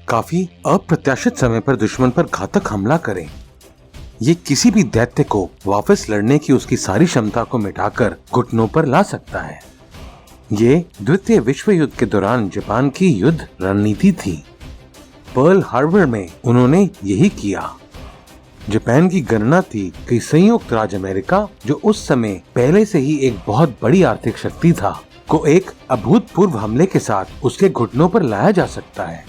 काफी अप्रत्याशित समय पर दुश्मन पर घातक हमला करें। ये किसी भी दैत्य को वापस लड़ने की उसकी सारी क्षमता को मिटाकर घुटनों पर ला सकता है। ये द्वितीय विश्व युद्ध के दौरान जापान की युद्ध रणनीति थी। पर्ल हार्बर में उन्होंने यही किया। जापान की गणना थी कि संयुक्त राज्य अमेरिका, जो उस समय पहले से ही एक बहुत बड़ी आर्थिक शक्ति था, को एक अभूतपूर्व हमले के साथ उसके घुटनों पर लाया जा सकता है।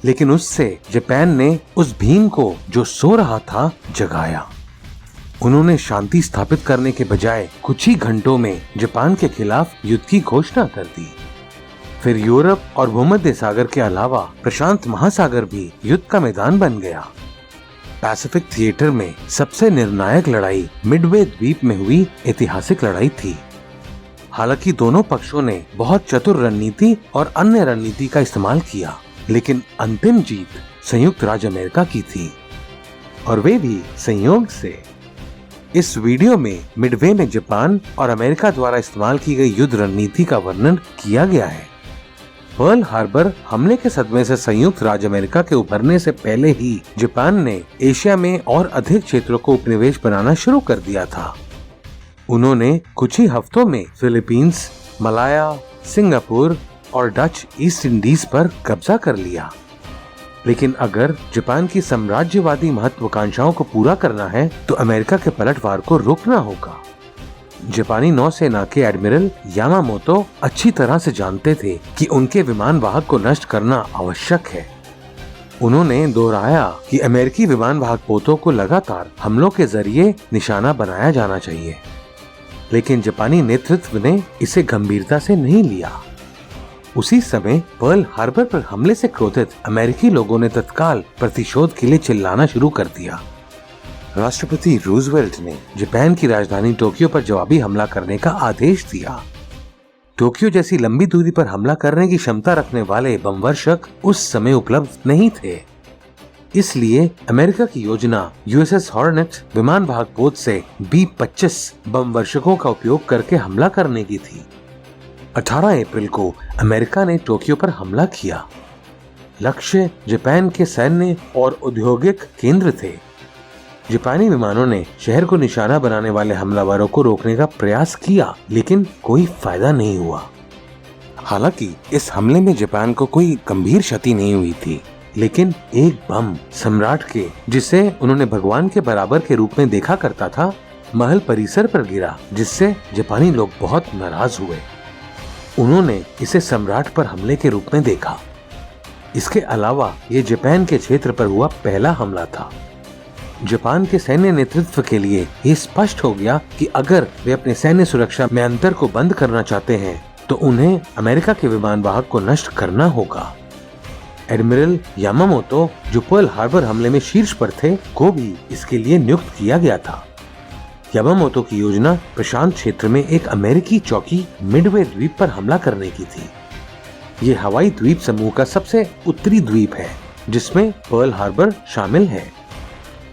लेकिन उससे जापान ने उस भीम को, जो सो रहा था, जगाया। उन्होंने शांति स्थापित करने के बजाय कुछ ही घंटों में जापान के खिलाफ युद्ध की घोषणा कर दी। फिर यूरोप और भूमध्य सागर के अलावा प्रशांत महासागर भी युद्ध का मैदान बन गया। पैसिफिक थिएटर में सबसे निर्णायक लड़ाई मिडवे द्वीप में हुई ऐतिहासिक लड़ाई थी। हालांकि दोनों पक्षों ने बहुत चतुर रणनीति और अन्य रणनीति का इस्तेमाल किया, लेकिन अंतिम जीत संयुक्त राज्य अमेरिका की थी, और वे भी संयोग से। इस वीडियो में मिडवे में जापान और अमेरिका द्वारा इस्तेमाल की गई युद्ध रणनीति का वर्णन किया गया है। पर्ल हार्बर हमले के सदमे से संयुक्त राज्य अमेरिका के उभरने से पहले ही जापान ने एशिया में और अधिक क्षेत्रों को उपनिवेश बनाना शुरू कर दिया था। उन्होंने कुछ ही हफ्तों में फिलीपींस, मलाया, सिंगापुर और डच ईस्ट इंडीज पर कब्जा कर लिया। लेकिन अगर जापान की साम्राज्यवादी महत्वाकांक्षाओं को पूरा करना है तो अमेरिका के पलटवार को रोकना होगा। जापानी नौसेना के एडमिरल यामामोतो अच्छी तरह से जानते थे कि उनके विमान वाहक को नष्ट करना आवश्यक है। उन्होंने दोहराया कि अमेरिकी विमान वाहक पोतों को लगातार हमलों के जरिए निशाना बनाया जाना चाहिए, लेकिन जापानी नेतृत्व ने इसे गंभीरता से नहीं लिया। उसी समय पर्ल हार्बर पर हमले से क्रोधित अमेरिकी लोगों ने तत्काल प्रतिशोध के लिए चिल्लाना शुरू कर दिया। राष्ट्रपति रूजवेल्ट ने जापान की राजधानी टोक्यो पर जवाबी हमला करने का आदेश दिया। टोक्यो जैसी लंबी दूरी पर हमला करने की क्षमता रखने वाले बमवर्षक उस समय उपलब्ध नहीं थे। इसलिए अमेरिका की योजना यूएसएस हॉर्नेट विमान वाहक पोत से B-25 बमवर्षकों का उपयोग करके हमला करने की थी। 18 अप्रैल को अमेरिका ने टोक्यो पर हमला किया। लक्ष्य जापान के सैन्य और औद्योगिक केंद्र थे। जापानी विमानों ने शहर को निशाना बनाने वाले हमलावरों को रोकने का प्रयास किया, लेकिन कोई फायदा नहीं हुआ। हालांकि इस हमले में जापान को कोई गंभीर क्षति नहीं हुई थी, लेकिन एक बम सम्राट के, जिसे उन्होंने भगवान के बराबर के रूप में देखा करता था, महल परिसर पर गिरा, जिससे जापानी लोग बहुत नाराज हुए। उन्होंने इसे सम्राट पर हमले के रूप में देखा। इसके अलावा ये जापान के क्षेत्र पर हुआ पहला हमला था। जापान के सैन्य नेतृत्व के लिए ये स्पष्ट हो गया कि अगर वे अपने सैन्य सुरक्षा में अंतर को बंद करना चाहते हैं तो उन्हें अमेरिका के विमान वाहक को नष्ट करना होगा। एडमिरल यामामोतो, जो पर्ल हार्बर हमले में शीर्ष पर थे, को भी इसके लिए नियुक्त किया गया था। यामामोतो की योजना प्रशांत क्षेत्र में एक अमेरिकी चौकी मिडवे द्वीप पर हमला करने की थी। ये हवाई द्वीप समूह का सबसे उत्तरी द्वीप है, जिसमें पर्ल हार्बर शामिल है।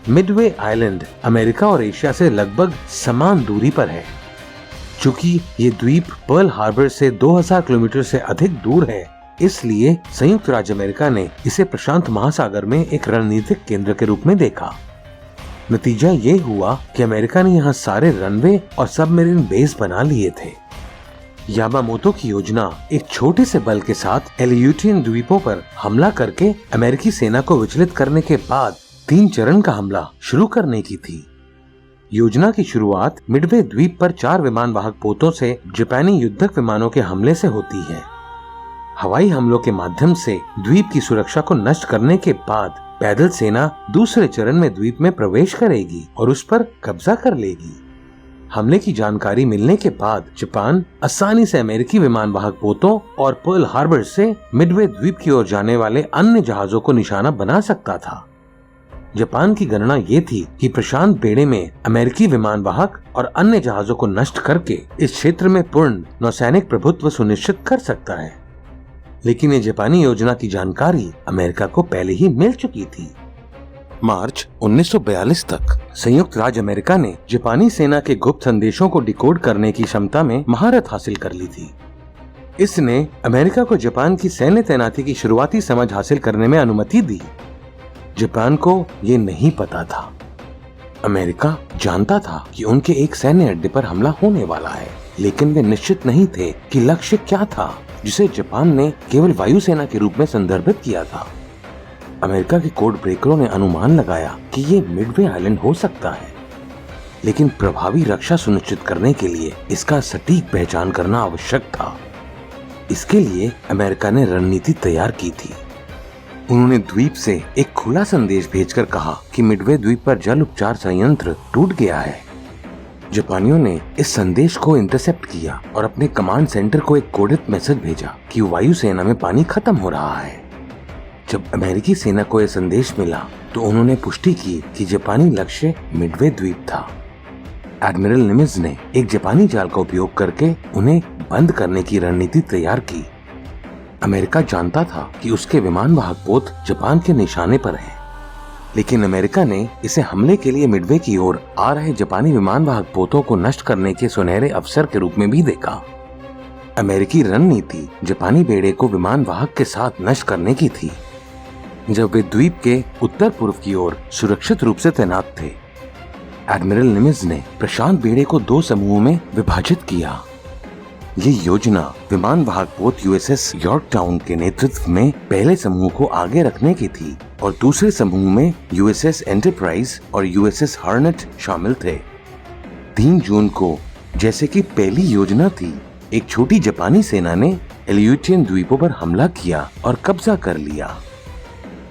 मिडवे आइलैंड अमेरिका और एशिया से लगभग समान दूरी पर है। चूंकि ये द्वीप पर्ल हार्बर से 2000 किलोमीटर से अधिक दूर है, इसलिए संयुक्त राज्य अमेरिका ने इसे प्रशांत महासागर में एक रणनीतिक केंद्र के रूप में देखा। नतीजा ये हुआ कि अमेरिका ने यहाँ सारे रनवे और सबमरीन बेस बना लिए थे। यामामोतो की योजना एक छोटे से बल के साथ एलियूटियन द्वीपों पर हमला करके अमेरिकी सेना को विचलित करने के बाद 3 चरण का हमला शुरू करने की थी। योजना की शुरुआत मिडवे द्वीप पर 4 विमान वाहक पोतों से जापानी युद्धक विमानों के हमले से होती है। हवाई हमलों के माध्यम से द्वीप की सुरक्षा को नष्ट करने के बाद पैदल सेना दूसरे चरण में द्वीप में प्रवेश करेगी और उस पर कब्जा कर लेगी। हमले की जानकारी मिलने के बाद जापान आसानी से अमेरिकी विमान वाहक पोतों और पर्ल हार्बर से मिडवे द्वीप की ओर जाने वाले अन्य जहाजों को निशाना बना सकता था। जापान की गणना ये थी कि प्रशांत बेड़े में अमेरिकी विमान वाहक और अन्य जहाजों को नष्ट करके इस क्षेत्र में पूर्ण नौसैनिक प्रभुत्व सुनिश्चित कर सकता है। लेकिन ये जापानी योजना की जानकारी अमेरिका को पहले ही मिल चुकी थी। मार्च 1942 तक संयुक्त राज्य अमेरिका ने जापानी सेना के गुप्त संदेशों को डिकोड करने की क्षमता में महारत हासिल कर ली थी। इसने अमेरिका को जापान की सैन्य तैनाती की शुरुआती समझ हासिल करने में अनुमति दी। जापान को ये नहीं पता था। अमेरिका जानता था कि उनके एक सैन्य अड्डे पर हमला होने वाला है, लेकिन वे निश्चित नहीं थे कि लक्ष्य क्या था, जिसे जापान ने केवल वायुसेना के रूप में संदर्भित किया था। अमेरिका के कोड ब्रेकरों ने अनुमान लगाया कि ये मिडवे आइलैंड हो सकता है, लेकिन प्रभावी रक्षा सुनिश्चित करने के लिए इसका सटीक पहचान करना आवश्यक था। इसके लिए अमेरिका ने रणनीति तैयार की थी। उन्होंने द्वीप से एक खुला संदेश भेजकर कहा कि मिडवे द्वीप पर जल उपचार संयंत्र टूट गया है। जापानियों ने इस संदेश को इंटरसेप्ट किया और अपने कमांड सेंटर को एक कोडित मैसेज भेजा कि वायुसेना में पानी खत्म हो रहा है। जब अमेरिकी सेना को यह संदेश मिला तो उन्होंने पुष्टि की कि जापानी लक्ष्य मिडवे द्वीप था। एडमिरल निमित्ज ने एक जापानी जाल का उपयोग करके उन्हें बंद करने की रणनीति तैयार की। अमेरिका जानता था कि उसके विमान वाहक पोत जापान के निशाने पर है, लेकिन अमेरिका ने इसे हमले के लिए मिडवे की ओर आ रहे जापानी विमान वाहक पोतों को नष्ट करने के सुनहरे अवसर के रूप में भी देखा। अमेरिकी रणनीति जापानी बेड़े को विमान वाहक के साथ नष्ट करने की थी। जब वे द्वीप के उत्तर पूर्व की ओर सुरक्षित रूप से तैनात थे, एडमिरल निमित्ज ने प्रशांत बेड़े को 2 समूहों में विभाजित किया। ये योजना विमान वाहक पोत यूएसएस यॉर्कटाउन के नेतृत्व में पहले समूह को आगे रखने की थी और दूसरे समूह में यूएसएस एंटरप्राइज और यूएसएस हॉर्नेट शामिल थे। 3 जून को, जैसे कि पहली योजना थी, एक छोटी जापानी सेना ने एलियूटियन द्वीपों पर हमला किया और कब्जा कर लिया।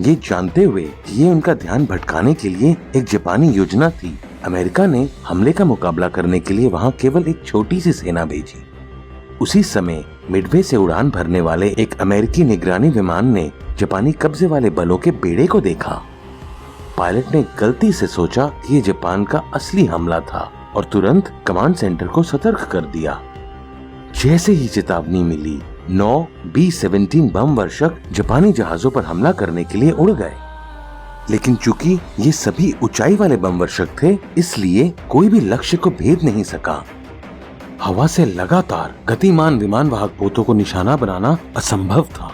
ये जानते हुए कि ये उनका ध्यान भटकाने के लिए एक जापानी योजना थी, अमेरिका ने हमले का मुकाबला करने के लिए वहां केवल एक छोटी सी सेना भेजी। उसी समय मिडवे से उड़ान भरने वाले एक अमेरिकी निगरानी विमान ने जापानी कब्जे वाले बलों के बेड़े को देखा। पायलट ने गलती से सोचा कि ये जापान का असली हमला था और तुरंत कमांड सेंटर को सतर्क कर दिया। जैसे ही चेतावनी मिली, 9 B-17 बम वर्षक जापानी जहाजों पर हमला करने के लिए उड़ गए, लेकिन चूंकि ये सभी ऊंचाई वाले बम वर्षक थे, इसलिए कोई भी लक्ष्य को भेद नहीं सका। हवा से लगातार गतिमान विमान वाहक पोतों को निशाना बनाना असंभव था।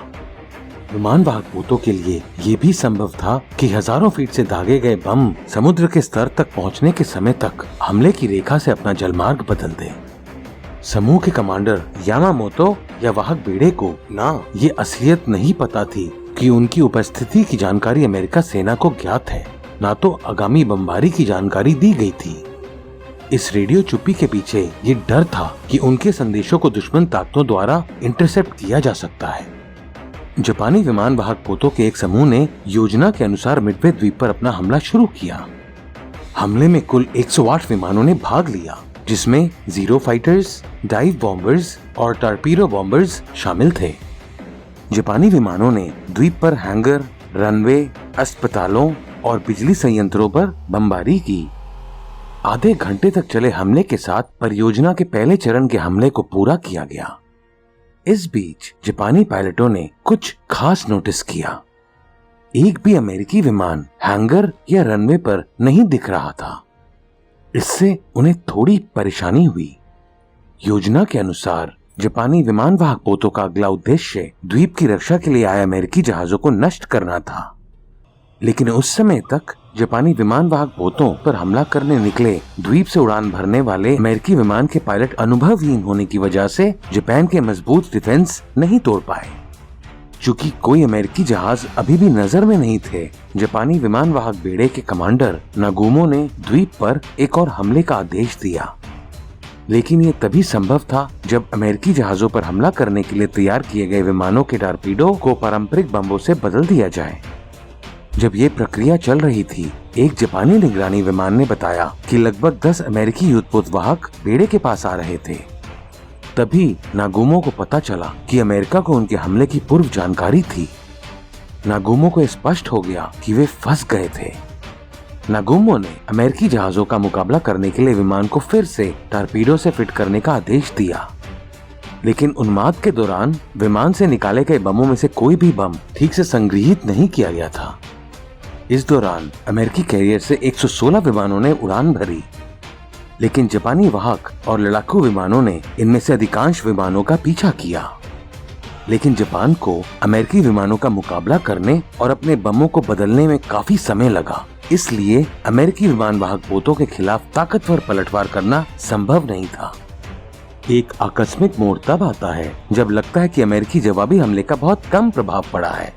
विमान वाहक पोतों के लिए ये भी संभव था कि हजारों फीट से दागे गए बम समुद्र के स्तर तक पहुंचने के समय तक हमले की रेखा से अपना जलमार्ग बदल दें। समूह के कमांडर यामामोतो या वाहक बेड़े को ना ये असलियत नहीं पता थी कि उनकी उपस्थिति की जानकारी अमेरिका सेना को ज्ञात है, ना तो आगामी बमबारी की जानकारी दी गई थी। इस रेडियो चुप्पी के पीछे ये डर था कि उनके संदेशों को दुश्मन ताकतों द्वारा इंटरसेप्ट किया जा सकता है। जापानी विमान वाहक पोतों के एक समूह ने योजना के अनुसार मिडवे द्वीप पर अपना हमला शुरू किया। हमले में कुल 108 विमानों ने भाग लिया, जिसमें ज़ीरो फाइटर्स, डाइव बॉम्बर्स और टॉर्पीडो बॉम्बर्स शामिल थे। जापानी विमानों ने द्वीप पर हैंगर, रनवे, अस्पतालों और बिजली संयंत्रों पर बमबारी की। आधे घंटे तक चले हमले के साथ परियोजना के पहले चरण के हमले को पूरा किया गया। इस बीच जापानी पायलटों ने कुछ खास नोटिस किया। एक भी अमेरिकी विमान हैंगर या रनवे पर नहीं दिख रहा था। इससे उन्हें थोड़ी परेशानी हुई। योजना के अनुसार जापानी विमान वाहक पोतों का अगला उद्देश्य द्वीप की रक्षा के लिए आए अमेरिकी जहाजों को नष्ट करना था, लेकिन उस समय तक जापानी विमान वाहक पोतों पर हमला करने निकले द्वीप से उड़ान भरने वाले अमेरिकी विमान के पायलट अनुभवहीन होने की वजह से जापान के मजबूत डिफेंस नहीं तोड़ पाए। चूंकि कोई अमेरिकी जहाज अभी भी नजर में नहीं थे, जापानी विमान वाहक बेड़े के कमांडर नागुमो ने द्वीप पर एक और हमले का आदेश दिया। लेकिन ये तभी संभव था जब अमेरिकी जहाजों पर हमला करने के लिए तैयार किए गए विमानों के टॉर्पीडो को पारंपरिक बमों से बदल दिया जाए। जब ये प्रक्रिया चल रही थी, एक जापानी निगरानी विमान ने बताया कि लगभग 10 अमेरिकी युद्धपोत वाहक बेड़े के पास आ रहे थे। तभी नागुमो को पता चला कि अमेरिका को उनके हमले की पूर्व जानकारी थी। नागुमो को स्पष्ट हो गया कि वे फंस गए थे। नागुमो ने अमेरिकी जहाजों का मुकाबला करने के लिए विमान को फिर से टॉर्पीडो से फिट करने का आदेश दिया, लेकिन उन्माद के दौरान विमान से निकाले गए बमों में से कोई भी बम ठीक से संग्रहित नहीं किया गया था। इस दौरान अमेरिकी कैरियर से 116 विमानों ने उड़ान भरी, लेकिन जापानी वाहक और लड़ाकू विमानों ने इनमें से अधिकांश विमानों का पीछा किया। लेकिन जापान को अमेरिकी विमानों का मुकाबला करने और अपने बमों को बदलने में काफी समय लगा। इसलिए अमेरिकी विमान वाहक पोतों के खिलाफ ताकतवर पलटवार करना संभव नहीं था। एक आकस्मिक मोड़ तब आता है जब लगता है कि अमेरिकी जवाबी हमले का बहुत कम प्रभाव पड़ा है।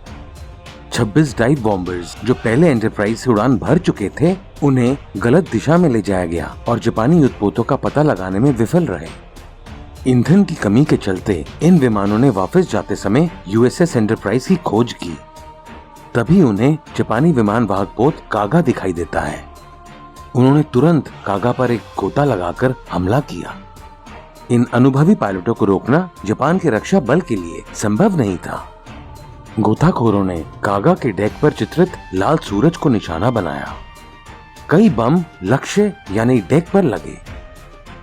26 डाइव बॉम्बर्स जो पहले एंटरप्राइज से उड़ान भर चुके थे, उन्हें गलत दिशा में ले जाया गया और जापानी युद्धपोतों का पता लगाने में विफल रहे। ईंधन की कमी के चलते इन विमानों ने वापस जाते समय यूएसएस एंटरप्राइज की खोज की। तभी उन्हें जापानी विमान वाहक पोत कागा दिखाई देता है। उन्होंने तुरंत कागा पर एक गोता लगाकर हमला किया। इन अनुभवी पायलटों को रोकना जापान के रक्षा बल के लिए संभव नहीं था। गोताखोरों ने कागा के डेक पर चित्रित लाल सूरज को निशाना बनाया। कई बम लक्ष्य यानी डेक पर लगे।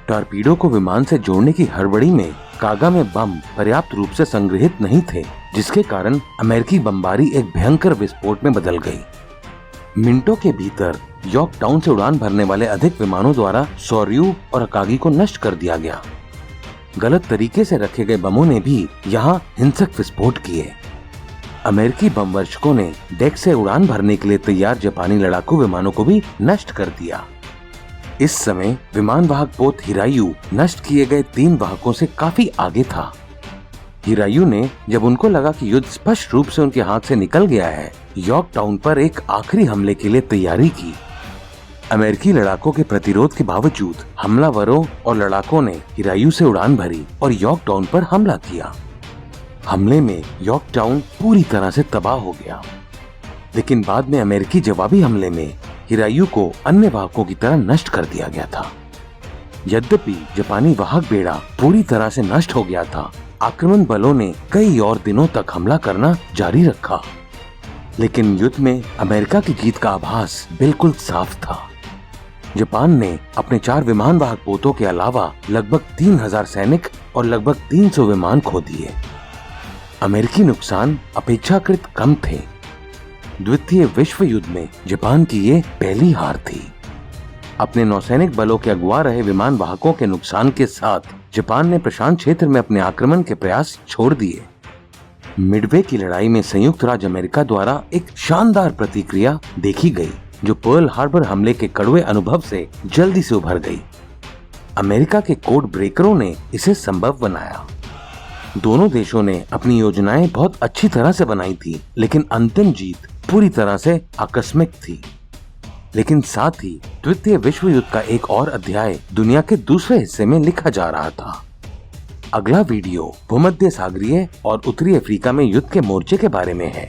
टॉर्पीडो को विमान से जोड़ने की हड़बड़ी में कागा में बम पर्याप्त रूप से संग्रहित नहीं थे, जिसके कारण अमेरिकी बमबारी एक भयंकर विस्फोट में बदल गई। मिनटों के भीतर यॉर्कटाउन से उड़ान भरने वाले अधिक विमानों द्वारा सोर्यू और अकागी को नष्ट कर दिया गया। गलत तरीके से रखे गए बमों ने भी यहाँ हिंसक विस्फोट किए। अमेरिकी बम वर्षकों ने डेक से उड़ान भरने के लिए तैयार जापानी लड़ाकू विमानों को भी नष्ट कर दिया। इस समय विमान वाहक पोत हिरायू नष्ट किए गए 3 वाहकों से काफी आगे था। हिरायू ने जब उनको लगा कि युद्ध स्पष्ट रूप से उनके हाथ से निकल गया है, यॉर्कटाउन पर एक आखिरी हमले के लिए तैयारी की। अमेरिकी लड़ाकों के प्रतिरोध के बावजूद हमलावरों और लड़ाकों ने हिरायू से उड़ान भरी और यॉर्कटाउन पर हमला किया। हमले में यॉर्कटाउन पूरी तरह से तबाह हो गया, लेकिन बाद में अमेरिकी जवाबी हमले में हिरायू को अन्य वाहकों की तरह नष्ट कर दिया गया था। यद्यपि जापानी वाहक बेड़ा पूरी तरह से नष्ट हो गया था, आक्रमण बलों ने कई और दिनों तक हमला करना जारी रखा। लेकिन युद्ध में अमेरिका की जीत का आभास बिल्कुल साफ था। जापान ने अपने 4 विमान वाहक पोतों के अलावा लगभग 3000 सैनिक और लगभग 300 विमान खो दिए। अमेरिकी नुकसान अपेक्षाकृत कम थे। द्वितीय विश्व युद्ध में जापान की ये पहली हार थी। अपने नौसैनिक बलों के अगुआ रहे विमान वाहकों के नुकसान के साथ जापान ने प्रशांत क्षेत्र में अपने आक्रमण के प्रयास छोड़ दिए। मिडवे की लड़ाई में संयुक्त राज्य अमेरिका द्वारा एक शानदार प्रतिक्रिया देखी गई, जो पर्ल हार्बर हमले के कड़वे अनुभव से जल्दी से उभर गई। अमेरिका के कोड ब्रेकरों ने इसे संभव बनाया। दोनों देशों ने अपनी योजनाएं बहुत अच्छी तरह से बनाई थी, लेकिन अंतिम जीत पूरी तरह से आकस्मिक थी। लेकिन साथ ही द्वितीय विश्व युद्ध का एक और अध्याय दुनिया के दूसरे हिस्से में लिखा जा रहा था। अगला वीडियो भूमध्य सागरीय और उत्तरी अफ्रीका में युद्ध के मोर्चे के बारे में है।